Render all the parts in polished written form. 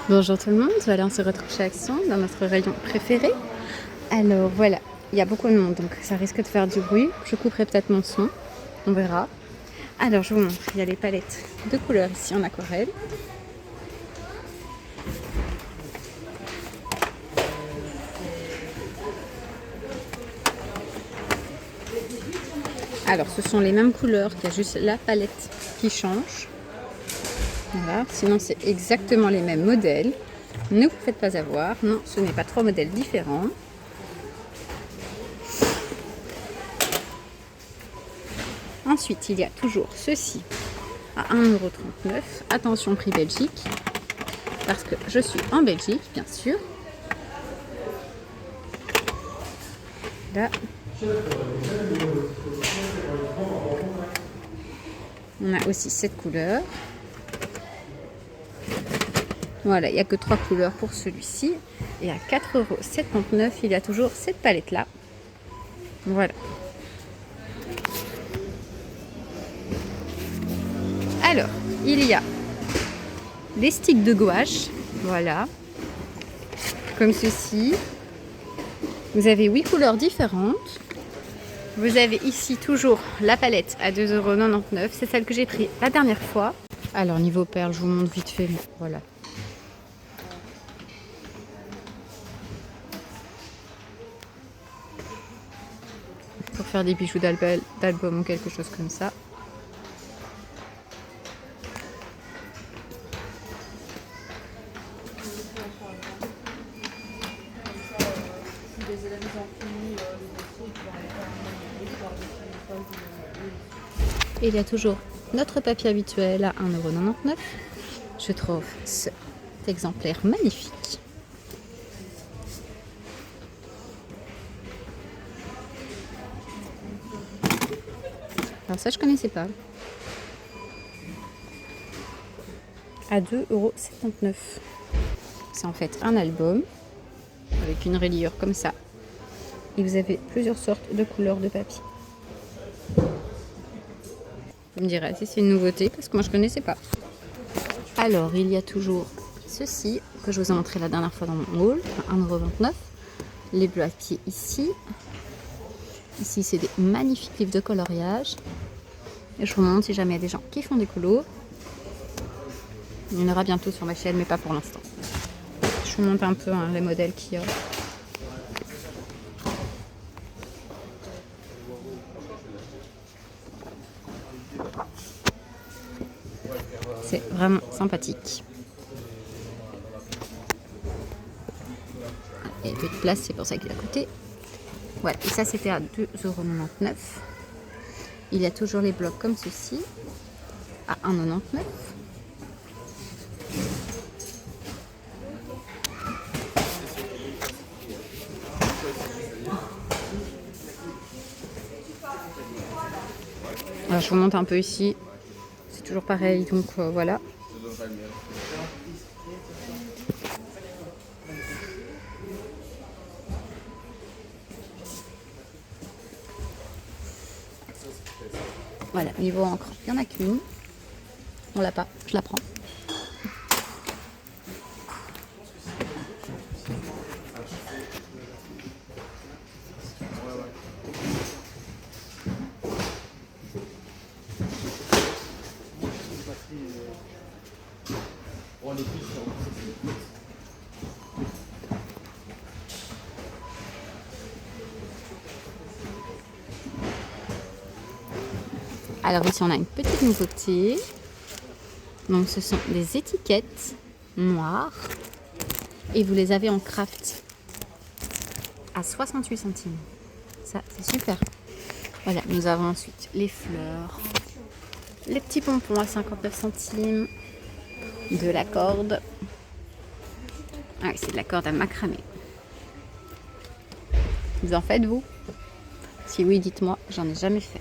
Bonjour tout le monde, voilà, on se retrouve chez Action dans notre rayon préféré. Alors voilà, il y a beaucoup de monde donc ça risque de faire du bruit. Je couperai peut-être mon son, on verra. Alors je vous montre, il y a les palettes de couleurs ici en aquarelle. Alors ce sont les mêmes couleurs, il y a juste la palette qui change. Voilà, sinon c'est exactement les mêmes modèles. Ne vous faites pas avoir, non, ce n'est pas 3 modèles différents. Ensuite, il y a toujours ceci à 1,39 €. Attention, prix Belgique, parce que je suis en Belgique, bien sûr. Là, on a aussi cette couleur. Voilà, il n'y a que 3 couleurs pour celui-ci. Et à 4,79 €, il y a toujours cette palette-là. Voilà. Alors, il y a des sticks de gouache. Voilà. Comme ceci. Vous avez 8 couleurs différentes. Vous avez ici toujours la palette à 2,99 €. C'est celle que j'ai prise la dernière fois. Alors, niveau perles, je vous montre vite fait. Voilà. Pour faire des bijoux d'album ou quelque chose comme ça. Et il y a toujours notre papier habituel à 1,99 €. Je trouve cet exemplaire magnifique. Alors ça, je connaissais pas. À 2,79 €. C'est en fait un album avec une reliure comme ça. Et vous avez plusieurs sortes de couleurs de papier. Vous me direz si c'est une nouveauté, parce que moi je connaissais pas. Alors, il y a toujours ceci, que je vous ai montré la dernière fois dans mon haul, à 1,29 €. Les papiers ici. Ici, c'est des magnifiques livres de coloriage. Et je vous montre si jamais il y a des gens qui font des colos. Il y en aura bientôt sur ma chaîne, mais pas pour l'instant. Je vous montre un peu les modèles qu'il y a. C'est vraiment sympathique. Il y a peu de place, c'est pour ça qu'il a coûté. Voilà, et ça c'était à 2,99 €. Il y a toujours les blocs comme ceci, à 1,99 €. Alors, je vous montre un peu ici, c'est toujours pareil, donc voilà. Voilà, niveau encre, il n'y en a qu'une. On l'a pas, je la prends. Alors ici on a une petite nouveauté. Donc ce sont des étiquettes noires et vous les avez en craft à 68 centimes. Ça c'est super. Voilà, nous avons ensuite les fleurs, les petits pompons à 59 centimes, de la corde. Ah oui, c'est de la corde à macramé. Vous en faites vous? Si oui, dites-moi, j'en ai jamais fait.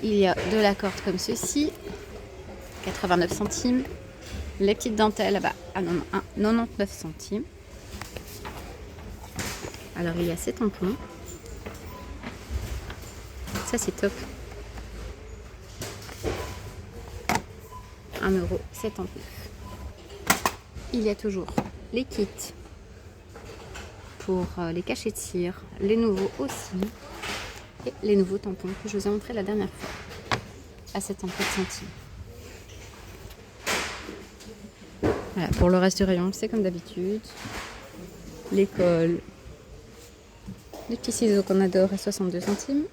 Il y a de la corde comme ceci, 89 centimes. Les petites dentelles là-bas à 99 centimes. Alors il y a ces tampons. Ça c'est top. 1,79 €. il y a toujours les kits pour les cachets de cire, les nouveaux aussi, et les nouveaux tampons que je vous ai montré la dernière fois à 74 centimes. Voilà, pour le reste du rayon, c'est comme d'habitude. Les cols, les petits ciseaux qu'on adore à 62 centimes.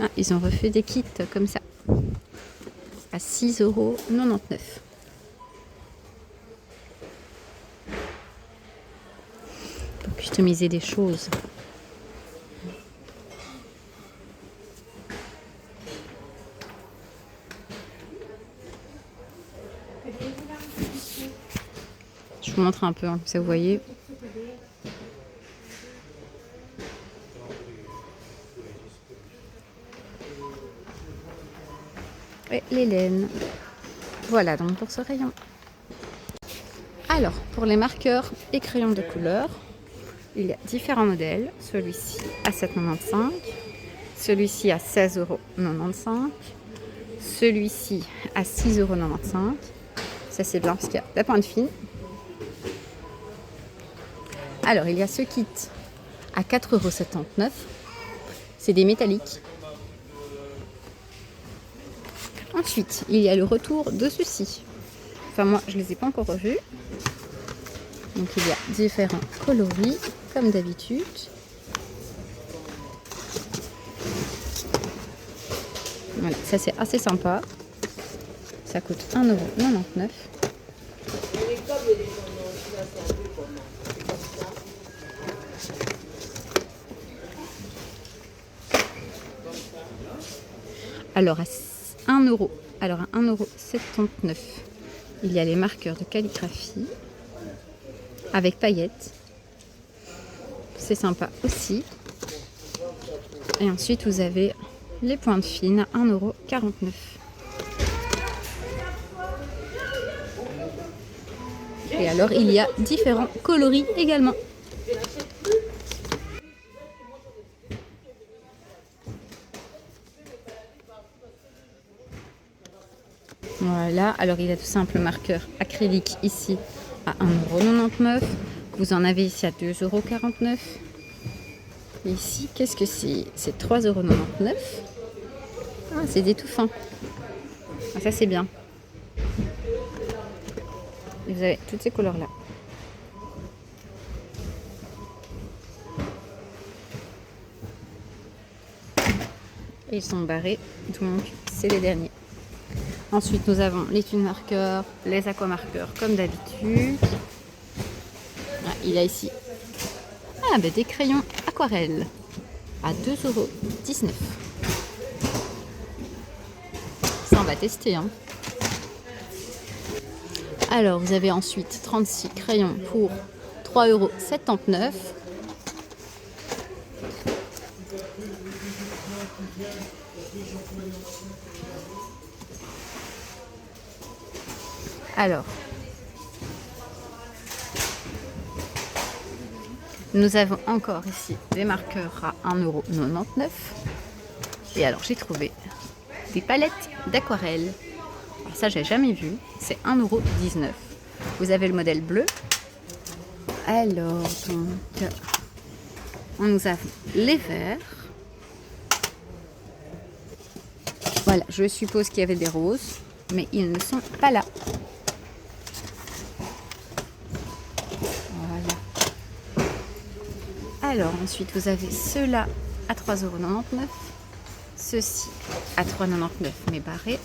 Ah, ils ont refait des kits comme ça à 6,99 €. Pour customiser des choses. Je vous montre un peu, hein, comme ça vous voyez. Et les laines. Voilà donc pour ce rayon. Alors, pour les marqueurs et crayons de couleur, il y a différents modèles. Celui-ci à 7,95 €, celui-ci à 16,95 €, celui-ci à 6,95 €. Ça c'est bien parce qu'il y a la pointe fine. Alors, il y a ce kit à 4,79 €. C'est des métalliques. Ensuite, il y a le retour de ceux-ci. Enfin, moi, je ne les ai pas encore revus. Donc, il y a différents coloris, comme d'habitude. Voilà, ça c'est assez sympa. Ça coûte 1,99 €. Alors à 1 €, alors à 1,79 €, il y a les marqueurs de calligraphie avec paillettes. C'est sympa aussi. Et ensuite vous avez les pointes fines à 1,49 €. Et alors il y a différents coloris également. Voilà, alors il y a tout simple marqueur acrylique ici à 1,99 €. Vous en avez ici à 2,49 €. Et ici, qu'est-ce que c'est? C'est 3,99 €. Ah, c'est des tout fins. Ah, ça c'est bien. Et vous avez toutes ces couleurs-là. Et ils sont barrés, donc c'est les derniers. Ensuite, nous avons les tunes marqueurs, les aquamarqueurs comme d'habitude. Ah, il y a ici des crayons aquarelles à 2,19 €. Ça, on va tester. Hein. Alors, vous avez ensuite 36 crayons pour 3,79 €. Alors, nous avons encore ici des marqueurs à 1,99 €. Et alors, j'ai trouvé des palettes d'aquarelle. Alors ça, j'ai jamais vu. C'est 1,19 €. Vous avez le modèle bleu. Alors, donc, nous avons les verts. Voilà, je suppose qu'il y avait des roses, mais ils ne sont pas là. Alors ensuite vous avez ceux-là à 3,99 €, ceux-ci à 3,99 € mais barrés.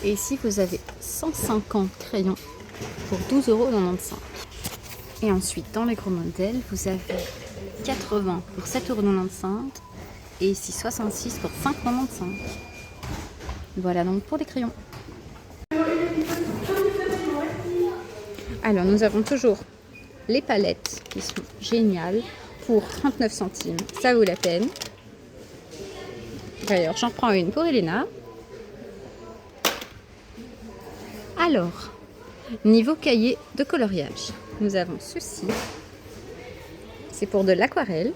Et ici vous avez 150 crayons pour 12,95 €. Et ensuite dans les gros modèles vous avez 80 pour 7,95 € et ici 66 pour 5,95 €. Voilà donc pour les crayons. Alors nous avons toujours les palettes qui sont géniales. Pour 39 centimes, ça vaut la peine. D'ailleurs, j'en prends une pour Elena. Alors, niveau cahier de coloriage, nous avons ceci. C'est pour de l'aquarelle.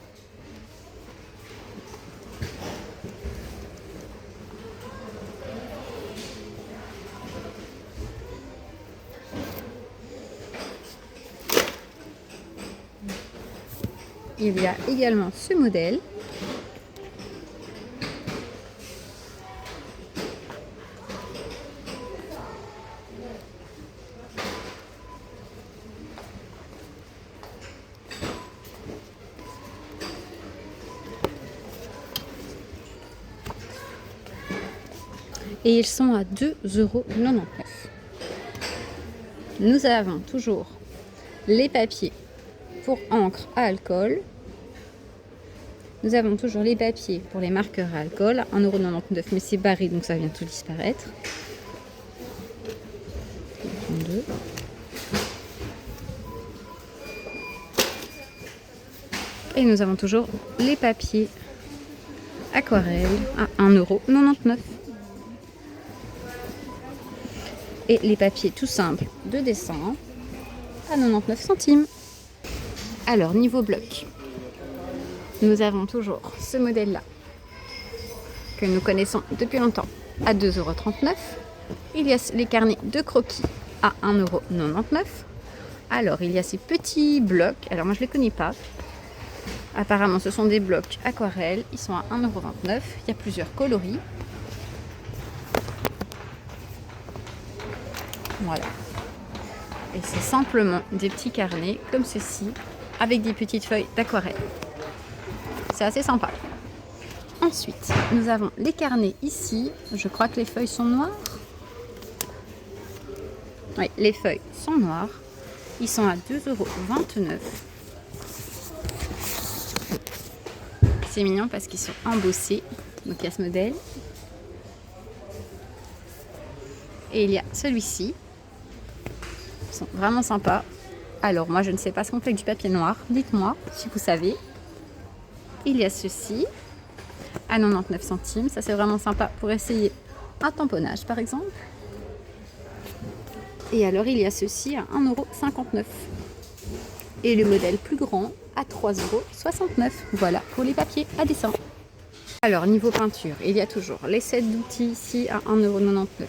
il y a également ce modèle. Et ils sont à 2,99 €. Nous avons toujours les papiers pour encre à alcool. Nous avons toujours les papiers pour les marqueurs à alcool, 1,99 €, mais c'est barré, donc ça vient tout disparaître. Et nous avons toujours les papiers aquarelle à 1,99 €. Et les papiers tout simples de dessin à 99 centimes. Alors, niveau bloc, nous avons toujours ce modèle-là que nous connaissons depuis longtemps à 2,39 €. Il y a les carnets de croquis à 1,99 €. Alors, il y a ces petits blocs. Alors, moi, je ne les connais pas. Apparemment, ce sont des blocs aquarelles. Ils sont à 1,29 €. Il y a plusieurs coloris. Voilà. Et c'est simplement des petits carnets comme ceci, avec des petites feuilles d'aquarelle. C'est assez sympa. Ensuite, nous avons les carnets ici. Je crois que les feuilles sont noires. Oui, les feuilles sont noires. Ils sont à 2,29 €. C'est mignon parce qu'ils sont embossés. Donc il y a ce modèle. Et il y a celui-ci. Ils sont vraiment sympas. Alors moi je ne sais pas ce qu'on fait avec du papier noir. Dites-moi si vous savez. Il y a ceci à 99 centimes. Ça c'est vraiment sympa pour essayer un tamponnage par exemple. Et alors il y a ceci à 1,59 €. Et le modèle plus grand à 3,69 €. Voilà pour les papiers à dessin. Alors niveau peinture, il y a toujours les sets d'outils ici à 1,99 €.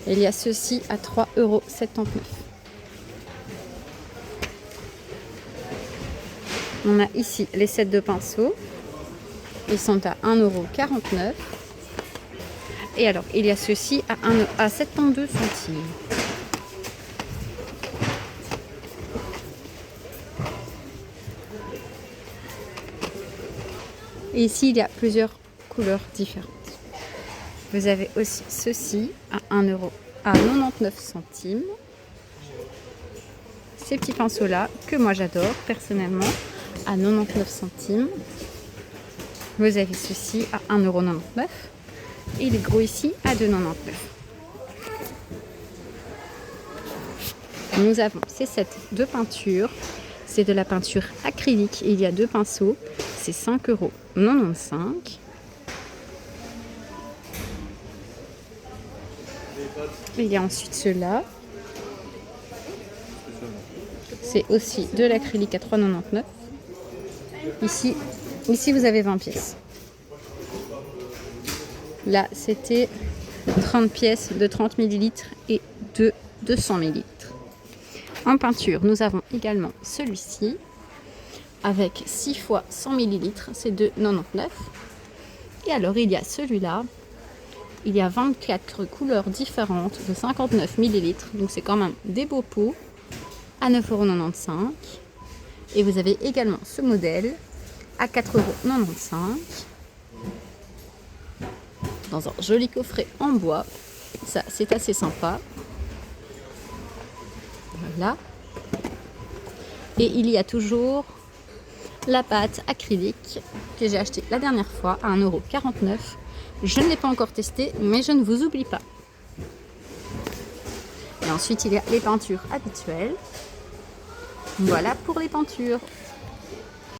Il y a ceci à 3,79 €. On a ici les sets de pinceaux. Ils sont à 1,49 €. Et alors, il y a ceci à 72 centimes. Et ici, il y a plusieurs couleurs différentes. Vous avez aussi ceci à 99 centimes. Ces petits pinceaux-là, que moi j'adore personnellement, à 99 centimes. Vous avez ceci à 1,99 € et les gros ici à 2,99 €. Nous avons ces sets de peinture. C'est de la peinture acrylique. Il y a 2 pinceaux. C'est 5,95 €. Il y a ensuite ceux-là. C'est aussi de l'acrylique à 3,99 €. Ici, vous avez 20 pièces. Là, c'était 30 pièces de 30 ml et de 200 ml. En peinture, nous avons également celui-ci avec 6 fois 100 ml. C'est de 99 €. Et alors, il y a celui-là. Il y a 24 couleurs différentes de 59 ml. Donc, c'est quand même des beaux pots à 9,95 €. Et vous avez également ce modèle à 4,95 € dans un joli coffret en bois. Ça, c'est assez sympa. Voilà. Et il y a toujours la pâte acrylique que j'ai achetée la dernière fois à 1,49 €. Je ne l'ai pas encore testée, mais je ne vous oublie pas. Et ensuite, il y a les peintures habituelles. Voilà pour les peintures.